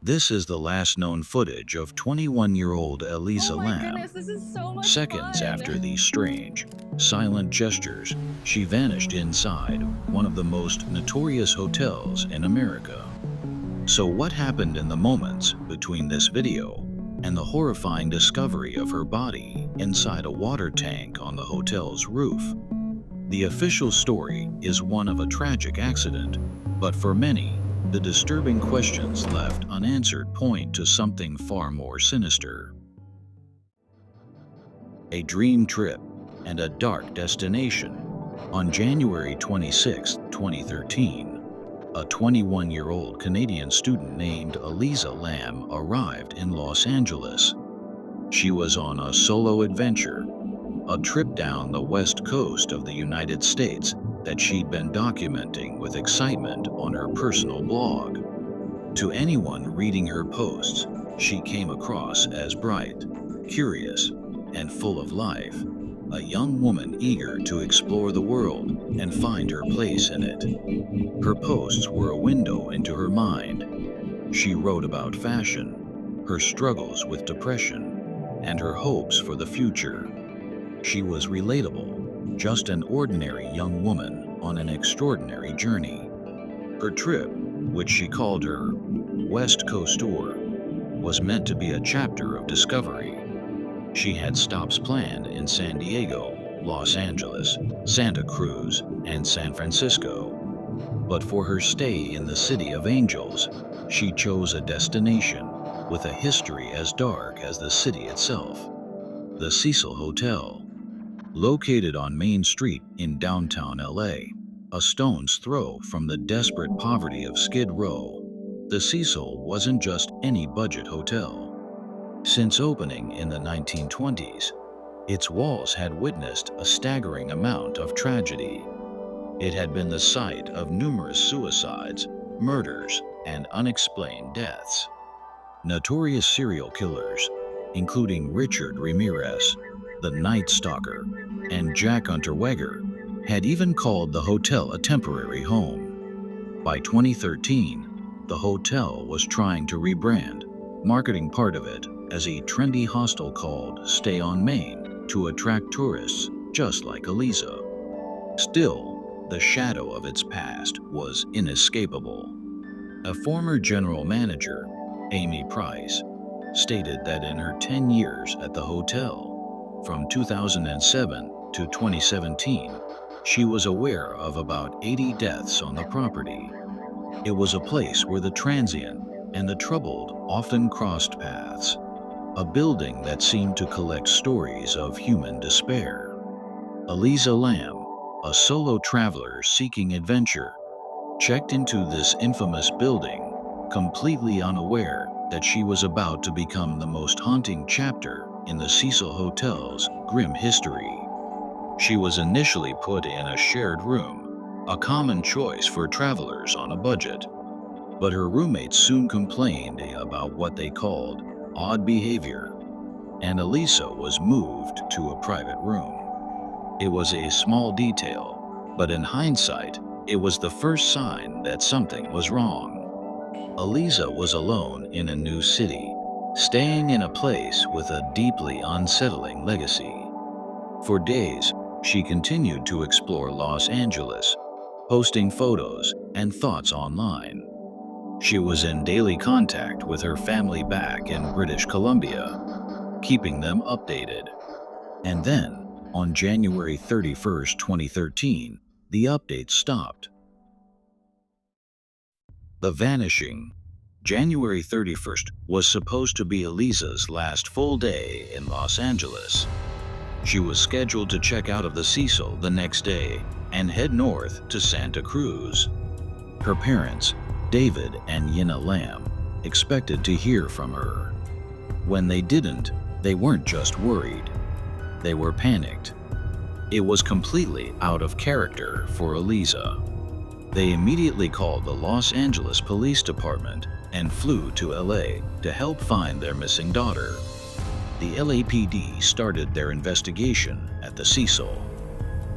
This is the last known footage of 21-year-old Elisa Oh my Lam. goodness, this is so much Seconds fun. after these strange, silent gestures, she vanished inside one of the most notorious hotels in America. So what happened in the moments between this video and the horrifying discovery of her body inside a water tank on the hotel's roof? The official story is one of a tragic accident, but for many, the disturbing questions left unanswered point to something far more sinister. A dream trip and a dark destination. On January 26, 2013, a 21-year-old Canadian student named Elisa Lam arrived in Los Angeles. She was on a solo adventure, a trip down the west coast of the United States that she'd been documenting with excitement on her personal blog. To anyone reading her posts, she came across as bright, curious, and full of life, a young woman eager to explore the world and find her place in it. Her posts were a window into her mind. She wrote about fashion, her struggles with depression, and her hopes for the future. She was relatable, just an ordinary young woman on an extraordinary journey. Her trip, which she called her West Coast Tour, was meant to be a chapter of discovery. She had stops planned in San Diego, Los Angeles, Santa Cruz, and San Francisco. But for her stay in the City of Angels, she chose a destination with a history as dark as the city itself: the Cecil Hotel. Located on Main Street in downtown LA, a stone's throw from the desperate poverty of Skid Row, the Cecil wasn't just any budget hotel. Since opening in the 1920s, its walls had witnessed a staggering amount of tragedy. It had been the site of numerous suicides, murders, and unexplained deaths. Notorious serial killers, including Richard Ramirez, the Night Stalker, and Jack Unterweger, had even called the hotel a temporary home. By 2013, the hotel was trying to rebrand, marketing part of it as a trendy hostel called Stay on Main to attract tourists just like Elisa. Still, the shadow of its past was inescapable. A former general manager, Amy Price, stated that in her 10 years at the hotel, from 2007 to 2017, she was aware of about 80 deaths on the property. It was a place where the transient and the troubled often crossed paths, a building that seemed to collect stories of human despair. Elisa Lam, a solo traveler seeking adventure, checked into this infamous building, completely unaware that she was about to become the most haunting chapter in the Cecil Hotel's grim history. She was initially put in a shared room, a common choice for travelers on a budget. But her roommates soon complained about what they called odd behavior, and Elisa was moved to a private room. It was a small detail, but in hindsight, it was the first sign that something was wrong. Elisa was alone in a new city, staying in a place with a deeply unsettling legacy. For days, she continued to explore Los Angeles, posting photos and thoughts online. She was in daily contact with her family back in British Columbia, keeping them updated. And then, on January 31st, 2013, the updates stopped. The Vanishing. January 31st was supposed to be Elisa's last full day in Los Angeles. She was scheduled to check out of the Cecil the next day and head north to Santa Cruz. Her parents, David and Yina Lam, expected to hear from her. When they didn't, they weren't just worried. They were panicked. It was completely out of character for Elisa. They immediately called the Los Angeles Police Department and flew to LA to help find their missing daughter. The LAPD started their investigation at the Cecil.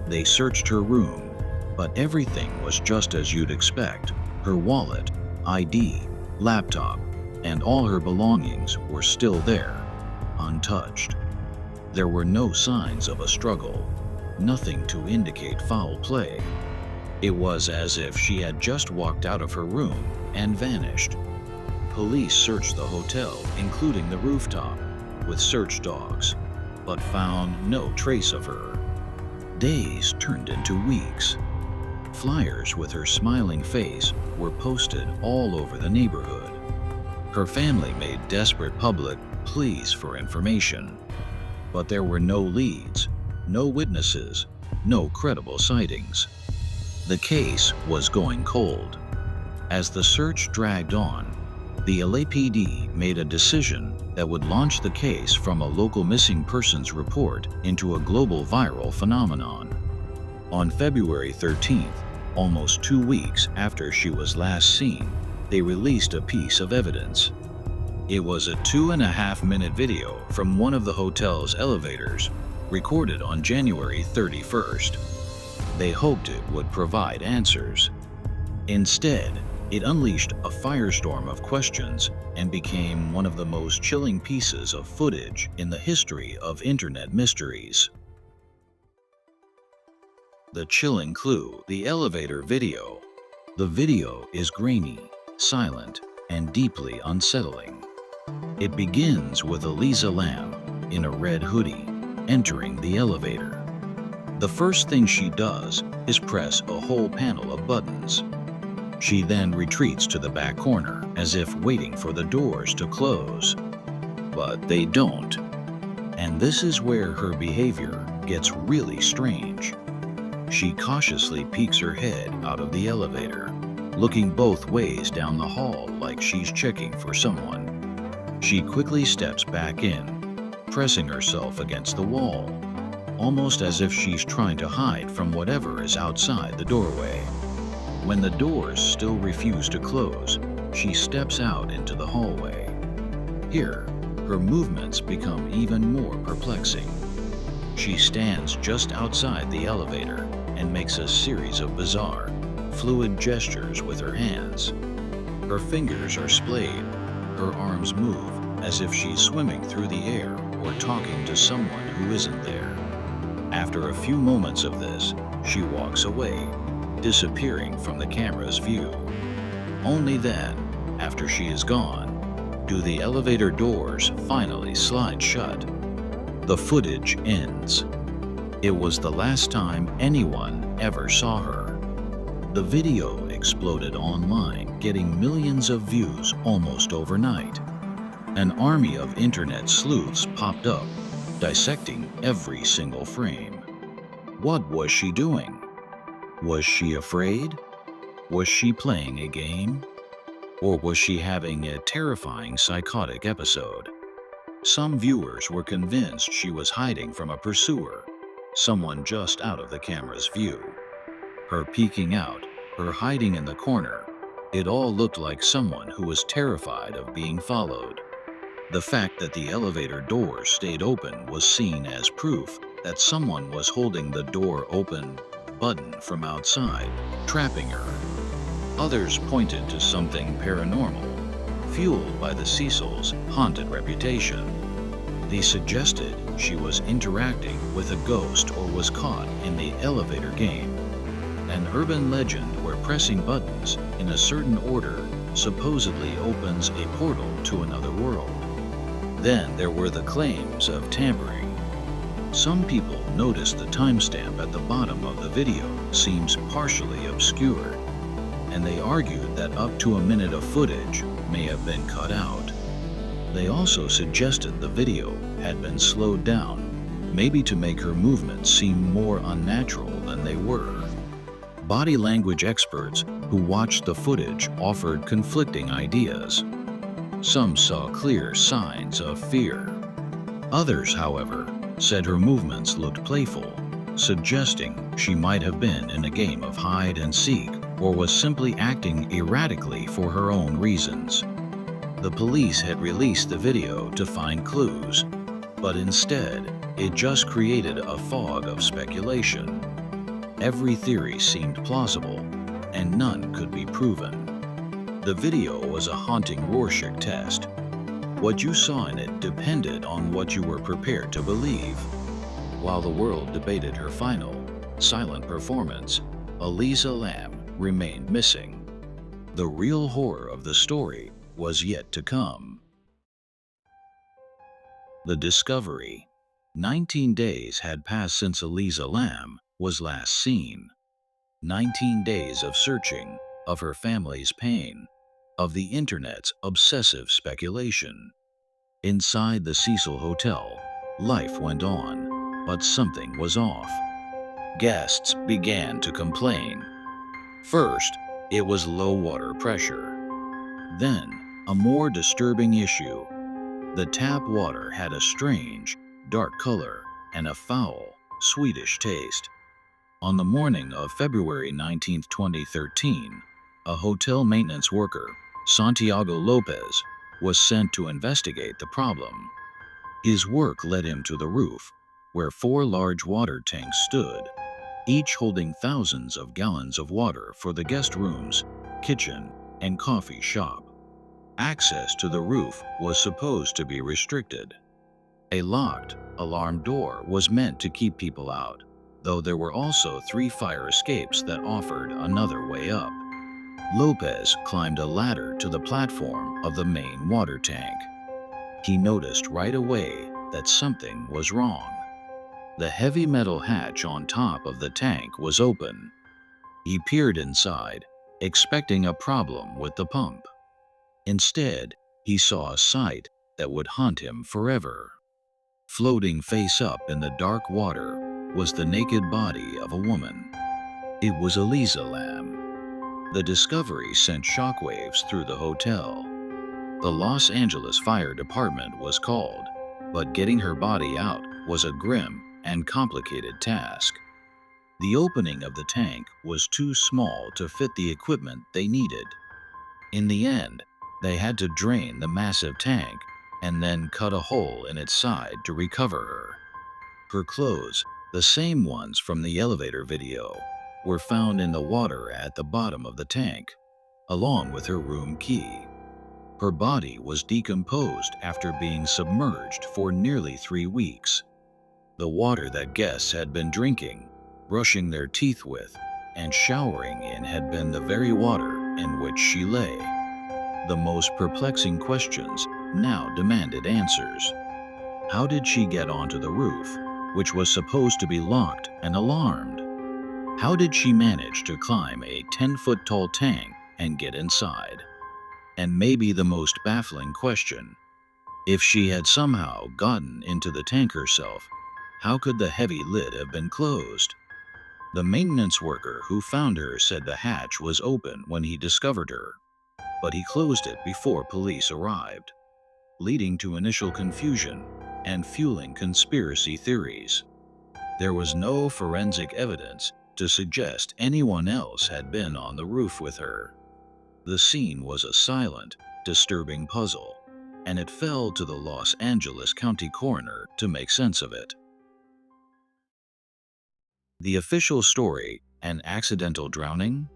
They searched her room, but everything was just as you'd expect: her wallet, ID, laptop, and all her belongings were still there, untouched. There were no signs of a struggle, nothing to indicate foul play. It was as if she had just walked out of her room and vanished. Police searched the hotel, including the rooftop, with search dogs, but found no trace of her. Days turned into weeks. Flyers with her smiling face were posted all over the neighborhood. Her family made desperate public pleas for information, but there were no leads, no witnesses, no credible sightings. The case was going cold. As the search dragged on, the LAPD made a decision that would launch the case from a local missing persons report into a global viral phenomenon. On February 13th, almost 2 weeks after she was last seen, they released a piece of evidence. It was a 2.5-minute video from one of the hotel's elevators, recorded on January 31st. They hoped it would provide answers. Instead, it unleashed a firestorm of questions and became one of the most chilling pieces of footage in the history of internet mysteries. The chilling clue: the elevator video. The video is grainy, silent, and deeply unsettling. It begins with Elisa Lam in a red hoodie entering the elevator. The first thing she does is press a whole panel of buttons. She then retreats to the back corner as if waiting for the doors to close. But they don't. And this is where her behavior gets really strange. She cautiously peeks her head out of the elevator, looking both ways down the hall like she's checking for someone. She quickly steps back in, pressing herself against the wall, almost as if she's trying to hide from whatever is outside the doorway. When the doors still refuse to close, she steps out into the hallway. Here, her movements become even more perplexing. She stands just outside the elevator and makes a series of bizarre, fluid gestures with her hands. Her fingers are splayed, her arms move as if she's swimming through the air or talking to someone who isn't there. After a few moments of this, she walks away, disappearing from the camera's view. Only then, after she is gone, do the elevator doors finally slide shut. The footage ends. It was the last time anyone ever saw her. The video exploded online, getting millions of views almost overnight. An army of internet sleuths popped up, dissecting every single frame. What was she doing? Was she afraid? Was she playing a game? Or was she having a terrifying psychotic episode? Some viewers were convinced she was hiding from a pursuer, someone just out of the camera's view. Her peeking out, her hiding in the corner, it all looked like someone who was terrified of being followed. The fact that the elevator doors stayed open was seen as proof that someone was holding the door open button from outside, trapping her. Others pointed to something paranormal, fueled by the Cecil's haunted reputation. They suggested she was interacting with a ghost or was caught in the elevator game. An urban legend where pressing buttons in a certain order supposedly opens a portal to another world. Then there were the claims of tampering. Some people noticed the timestamp at the bottom of the video seems partially obscured, and they argued that up to a minute of footage may have been cut out. They also suggested the video had been slowed down, maybe to make her movements seem more unnatural than they were. Body language experts who watched the footage offered conflicting ideas. Some saw clear signs of fear. Others, however, said her movements looked playful, suggesting she might have been in a game of hide and seek or was simply acting erratically for her own reasons. The police had released the video to find clues, but instead, it just created a fog of speculation. Every theory seemed plausible, and none could be proven. The video was a haunting Rorschach test. What you saw in it depended on what you were prepared to believe. While the world debated her final, silent performance, Elisa Lam remained missing. The real horror of the story was yet to come. The discovery. 19 days had passed since Elisa Lam was last seen. 19 days of searching, of her family's pain, of the internet's obsessive speculation. Inside the Cecil Hotel, life went on, but something was off. Guests began to complain. First, it was low water pressure. Then, a more disturbing issue. The tap water had a strange, dark color and a foul, sweetish taste. On the morning of February 19, 2013, a hotel maintenance worker, Santiago Lopez, was sent to investigate the problem. His work led him to the roof, where 4 large water tanks stood, each holding thousands of gallons of water for the guest rooms, kitchen, and coffee shop. Access to the roof was supposed to be restricted. A locked, alarm door was meant to keep people out, though there were also 3 fire escapes that offered another way up. Lopez climbed a ladder to the platform of the main water tank. He noticed right away that something was wrong. The heavy metal hatch on top of the tank was open. He peered inside, expecting a problem with the pump. Instead, he saw a sight that would haunt him forever. Floating face up in the dark water was the naked body of a woman. It was Elisa Lam. The discovery sent shockwaves through the hotel. The Los Angeles Fire Department was called, but getting her body out was a grim and complicated task. The opening of the tank was too small to fit the equipment they needed. In the end, they had to drain the massive tank and then cut a hole in its side to recover her. Her clothes, the same ones from the elevator video, were found in the water at the bottom of the tank, along with her room key. Her body was decomposed after being submerged for nearly 3 weeks. The water that guests had been drinking, brushing their teeth with, and showering in had been the very water in which she lay. The most perplexing questions now demanded answers. How did she get onto the roof, which was supposed to be locked and alarmed? How did she manage to climb a 10-foot-tall tank and get inside? And maybe the most baffling question, if she had somehow gotten into the tank herself, how could the heavy lid have been closed? The maintenance worker who found her said the hatch was open when he discovered her, but he closed it before police arrived, leading to initial confusion and fueling conspiracy theories. There was no forensic evidence to suggest anyone else had been on the roof with her. The scene was a silent, disturbing puzzle, and it fell to the Los Angeles County coroner to make sense of it. The official story: an accidental drowning?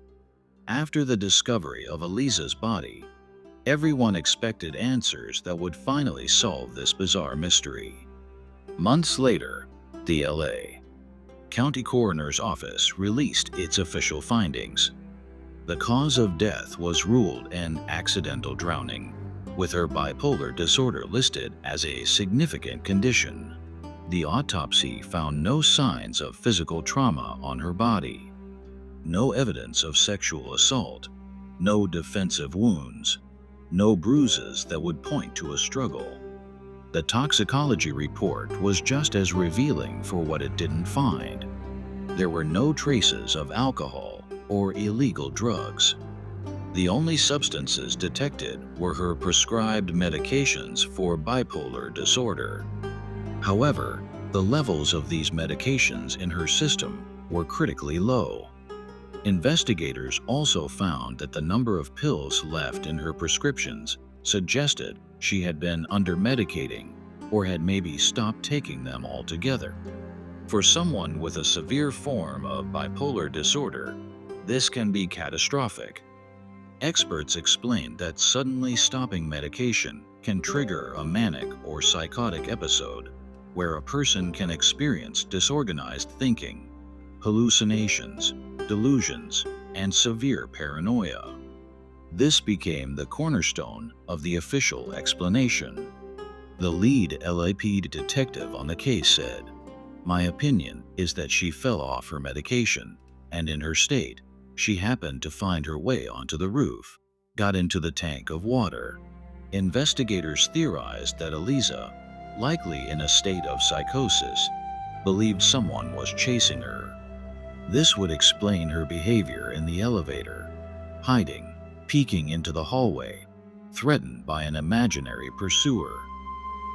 After the discovery of Elisa's body, everyone expected answers that would finally solve this bizarre mystery. Months later, the LA County Coroner's Office released its official findings. The cause of death was ruled an accidental drowning, with her bipolar disorder listed as a significant condition. The autopsy found no signs of physical trauma on her body, no evidence of sexual assault, no defensive wounds, no bruises that would point to a struggle. The toxicology report was just as revealing for what it didn't find. There were no traces of alcohol or illegal drugs. The only substances detected were her prescribed medications for bipolar disorder. However, the levels of these medications in her system were critically low. Investigators also found that the number of pills left in her prescriptions suggested she had been under-medicating or had maybe stopped taking them altogether. For someone with a severe form of bipolar disorder, this can be catastrophic. Experts explained that suddenly stopping medication can trigger a manic or psychotic episode where a person can experience disorganized thinking, hallucinations, delusions, and severe paranoia. This became the cornerstone of the official explanation. The lead LAPD detective on the case said, "My opinion is that she fell off her medication, and in her state, she happened to find her way onto the roof, got into the tank of water." Investigators theorized that Elisa, likely in a state of psychosis, believed someone was chasing her. This would explain her behavior in the elevator, hiding, peeking into the hallway, threatened by an imaginary pursuer.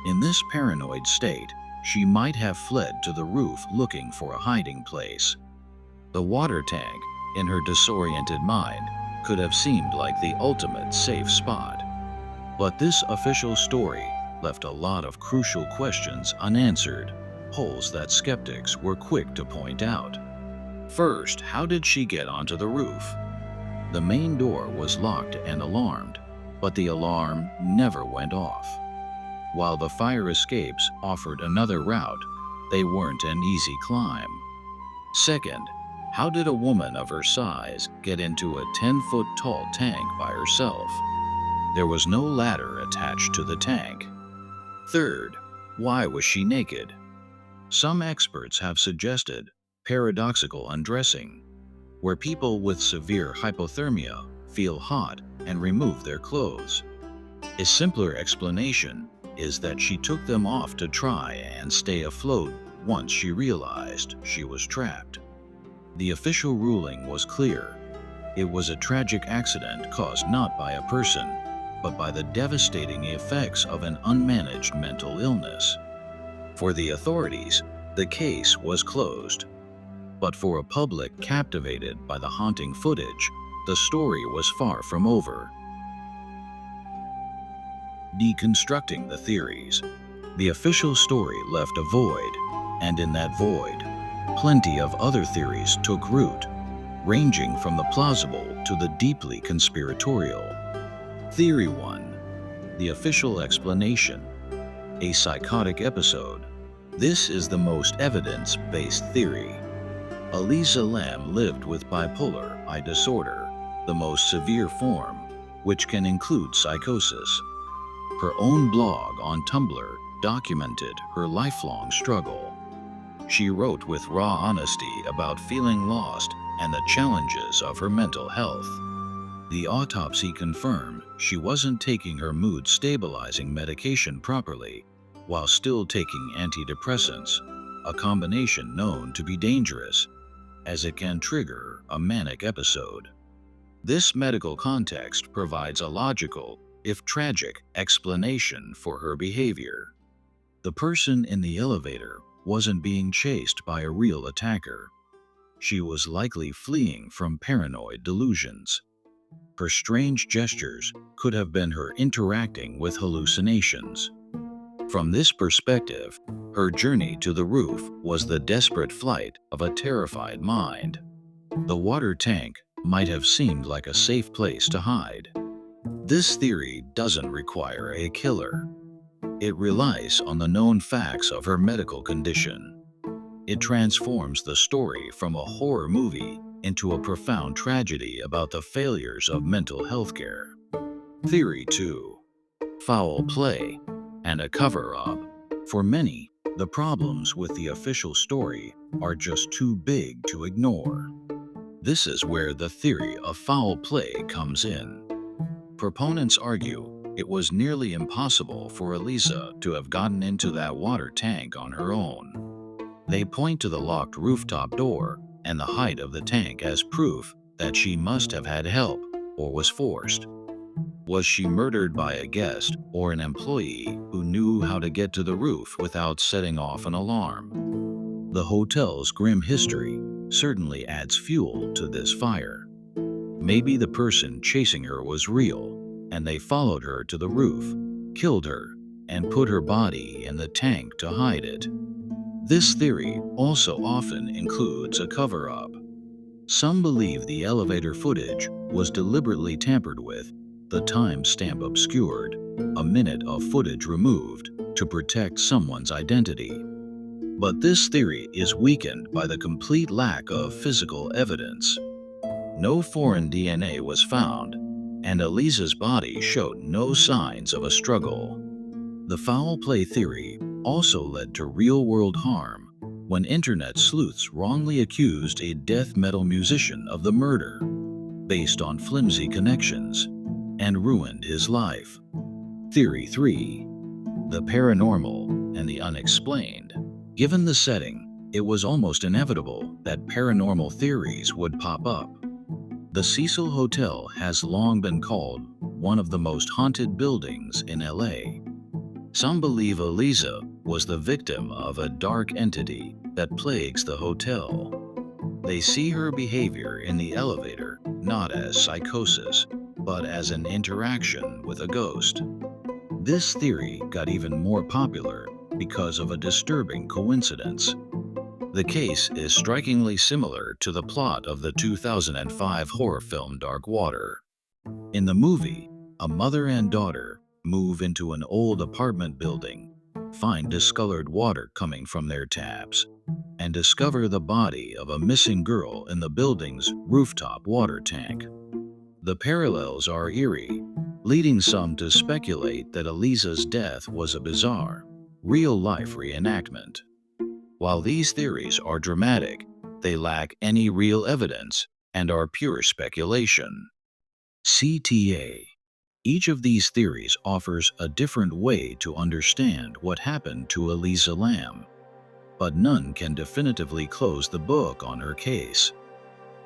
In this paranoid state, she might have fled to the roof looking for a hiding place. The water tank, in her disoriented mind, could have seemed like the ultimate safe spot. But this official story left a lot of crucial questions unanswered, holes that skeptics were quick to point out. First, how did she get onto the roof? The main door was locked and alarmed, but the alarm never went off. While the fire escapes offered another route, they weren't an easy climb. Second, how did a woman of her size get into a 10-foot tall tank by herself? There was no ladder attached to the tank. Third, why was she naked? Some experts have suggested paradoxical undressing, where people with severe hypothermia feel hot and remove their clothes. A simpler explanation is that she took them off to try and stay afloat once she realized she was trapped. The official ruling was clear. It was a tragic accident caused not by a person, but by the devastating effects of an unmanaged mental illness. For the authorities, the case was closed. But for a public captivated by the haunting footage, the story was far from over. Deconstructing the theories. The official story left a void, and in that void, plenty of other theories took root, ranging from the plausible to the deeply conspiratorial. Theory 1. The official explanation. A psychotic episode. This is the most evidence-based theory. Elisa Lam lived with bipolar I disorder, the most severe form, which can include psychosis. Her own blog on Tumblr documented her lifelong struggle. She wrote with raw honesty about feeling lost and the challenges of her mental health. The autopsy confirmed she wasn't taking her mood-stabilizing medication properly while still taking antidepressants, a combination known to be dangerous, as it can trigger a manic episode. This medical context provides a logical, if tragic, explanation for her behavior. The person in the elevator wasn't being chased by a real attacker. She was likely fleeing from paranoid delusions. Her strange gestures could have been her interacting with hallucinations. From this perspective, her journey to the roof was the desperate flight of a terrified mind. The water tank might have seemed like a safe place to hide. This theory doesn't require a killer. It relies on the known facts of her medical condition. It transforms the story from a horror movie into a profound tragedy about the failures of mental health care. Theory 2. Foul play and a cover-up. For many, the problems with the official story are just too big to ignore. This is where the theory of foul play comes in. Proponents argue it was nearly impossible for Elisa to have gotten into that water tank on her own. They point to the locked rooftop door and the height of the tank as proof that she must have had help or was forced. Was she murdered by a guest or an employee who knew how to get to the roof without setting off an alarm? The hotel's grim history certainly adds fuel to this fire. Maybe the person chasing her was real, and they followed her to the roof, killed her, and put her body in the tank to hide it. This theory also often includes a cover-up. Some believe the elevator footage was deliberately tampered with, the timestamp obscured, a minute of footage removed to protect someone's identity. But this theory is weakened by the complete lack of physical evidence. No foreign DNA was found, and Elisa's body showed no signs of a struggle. The foul play theory also led to real-world harm when internet sleuths wrongly accused a death metal musician of the murder, based on flimsy connections, and ruined his life. Theory 3. The paranormal and the unexplained. Given the setting, it was almost inevitable that paranormal theories would pop up. The Cecil Hotel has long been called one of the most haunted buildings in LA. Some believe Elisa was the victim of a dark entity that plagues the hotel. They see her behavior in the elevator not as psychosis, but as an interaction with a ghost. This theory got even more popular because of a disturbing coincidence. The case is strikingly similar to the plot of the 2005 horror film Dark Water. In the movie, a mother and daughter move into an old apartment building, find discolored water coming from their taps, and discover the body of a missing girl in the building's rooftop water tank. The parallels are eerie, leading some to speculate that Elisa's death was a bizarre, real-life reenactment. While these theories are dramatic, they lack any real evidence and are pure speculation. CTA. Each of these theories offers a different way to understand what happened to Elisa Lam, but none can definitively close the book on her case.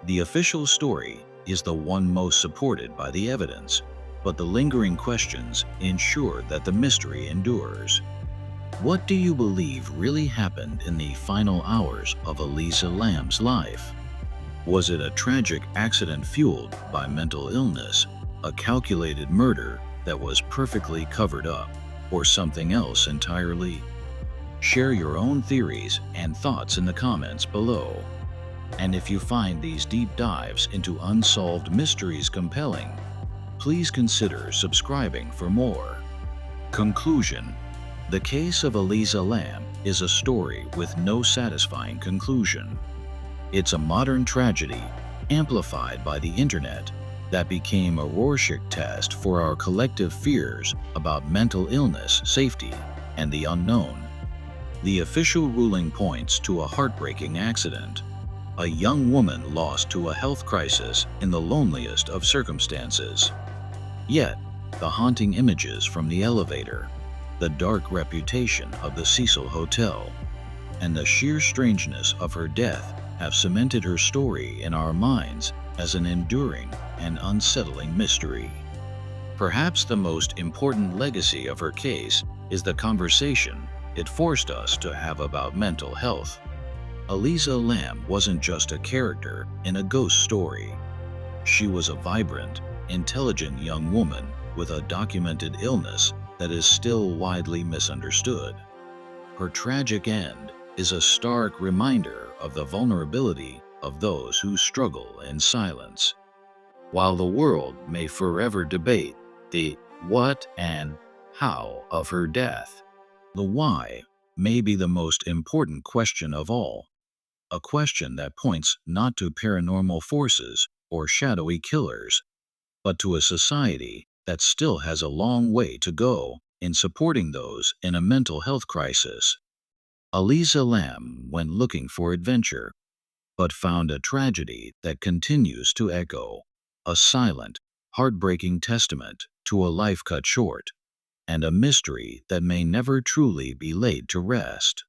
The official story is the one most supported by the evidence, but the lingering questions ensure that the mystery endures. What do you believe really happened in the final hours of Elisa Lam's life? Was it a tragic accident fueled by mental illness, a calculated murder that was perfectly covered up, or something else entirely? Share your own theories and thoughts in the comments below. And if you find these deep dives into unsolved mysteries compelling, please consider subscribing for more. Conclusion. The case of Elisa Lam is a story with no satisfying conclusion. It's a modern tragedy, amplified by the internet, that became a Rorschach test for our collective fears about mental illness, safety, and the unknown. The official ruling points to a heartbreaking accident, a young woman lost to a health crisis in the loneliest of circumstances. Yet, the haunting images from the elevator, the dark reputation of the Cecil Hotel, and the sheer strangeness of her death have cemented her story in our minds as an enduring and unsettling mystery. Perhaps the most important legacy of her case is the conversation it forced us to have about mental health. Elisa Lam wasn't just a character in a ghost story. She was a vibrant, intelligent young woman with a documented illness that is still widely misunderstood. Her tragic end is a stark reminder of the vulnerability of those who struggle in silence. While the world may forever debate the what and how of her death, the why may be the most important question of all, a question that points not to paranormal forces or shadowy killers, but to a society that still has a long way to go in supporting those in a mental health crisis. Elisa Lam went looking for adventure, but found a tragedy that continues to echo, a silent, heartbreaking testament to a life cut short, and a mystery that may never truly be laid to rest.